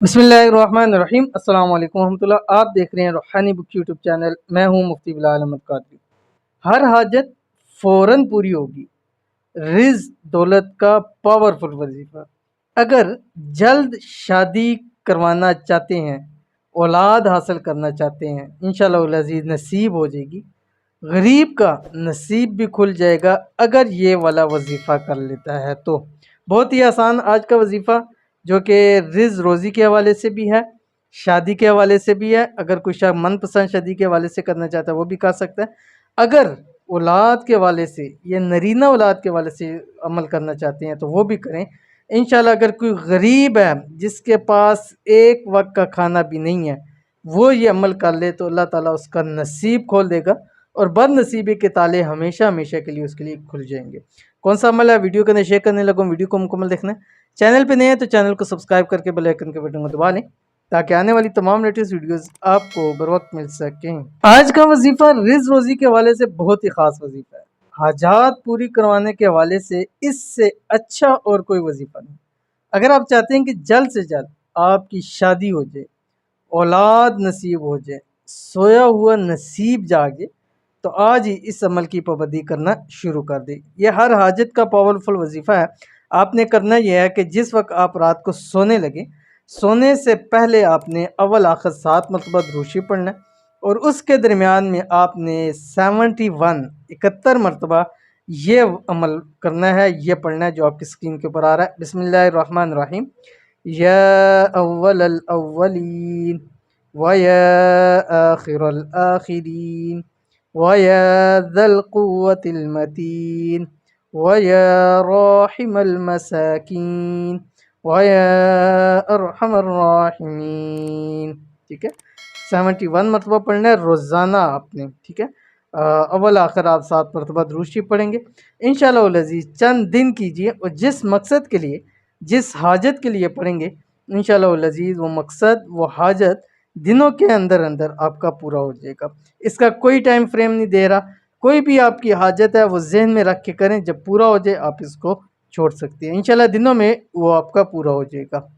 बिस्मिल्लाहिर्रहमानिर्रहीम। अस्सलाम वालेकुम रहमतुल्लाह। आप देख रहे हैं रूहानी बुक यूट्यूब चैनल। मैं हूं मुफ्ती बिलाल अहमद कादरी। हर हाजत फौरन पूरी होगी, रिज़्क दौलत का पावरफुल वजीफा। अगर जल्द शादी करवाना चाहते हैं, औलाद हासिल करना चाहते हैं, इंशाअल्लाह उल अज़ीज़ नसीब हो जाएगी। गरीब का नसीब भी खुल जाएगा अगर ये वाला वजीफ़ा कर लेता है तो। बहुत ही आसान आज का वजीफ़ा, जो कि रिज़ रोज़ी के हवाले से भी है, शादी के हवाले से भी है। अगर कोई शख्स मनपसंद शादी के हवाले से करना चाहता है वो भी कर सकता है। अगर औलाद के हवाले से या नरीना औलाद के हवाले से अमल करना चाहते हैं तो वो भी करें इंशाल्लाह। अगर कोई गरीब है जिसके पास एक वक्त का खाना भी नहीं है, वो ये अमल कर ले तो अल्लाह ताला उसका नसीब खोल देगा और बदनसीबी के ताले हमेशा हमेशा के लिए उसके लिए खुल जाएंगे। कौन सा अमल है, वीडियो को मैं शेयर करने लगा हूं। वीडियो को मुकम्मल देखना है। चैनल पे नए हैं तो चैनल को सब्सक्राइब करके बेल आइकन के बटन को दबा लें ताकि आने वाली तमाम लेटेस्ट वीडियोस आपको बर वक्त मिल सकें। आज का वजीफा रिज रोजी के हवाले से बहुत ही खास वजीफा है। हाजात पूरी करवाने के हवाले से इससे अच्छा और कोई वजीफा नहीं। अगर आप चाहते हैं कि जल्द से जल्द आपकी शादी हो जाए, औलाद नसीब हो जाए, सोया हुआ नसीब जागे, तो आज ही इस अमल की पाबंदी करना शुरू कर दे। ये हर हाजत का पावरफुल वजीफ़ा है। आपने करना यह है कि जिस वक्त आप रात को सोने लगे, सोने से पहले आपने अव्वल आखिर 7 मरतबा दुरूद पढ़ना है और उसके दरमियान में आपने 71 मरतबा ये अमल करना है, ये पढ़ना है जो आपकी स्क्रीन के ऊपर आ रहा है। बिस्मिल्लाहिर्रहमानिर्रहीम। या अव्वलल अव्वलीन व या आखिरल आखिरीन व या ज़ल क़ुव्वतिल मतीन व या राहिमल मसाकीन व या अरहमर राहिमीन। ठीक है, 71 मरतबा पढ़ना है रोज़ाना आपने। ठीक है, अव्वल आखिर आप 7 मरतबा दुरूद शरीफ पढ़ेंगे इंशाअल्लाह उल अज़ीज़। चंद दिन कीजिए और जिस मकसद के लिए, जिस हाजत के लिए पढ़ेंगे इंशाअल्लाह उल अज़ीज़, वो मकसद वो हाजत दिनों के अंदर अंदर आपका पूरा हो जाएगा। इसका कोई टाइम फ्रेम नहीं दे रहा। कोई भी आपकी हाजत है वो जहन में रख के करें, जब पूरा हो जाए आप इसको छोड़ सकते हैं। इंशाअल्लाह दिनों में वो आपका पूरा हो जाएगा।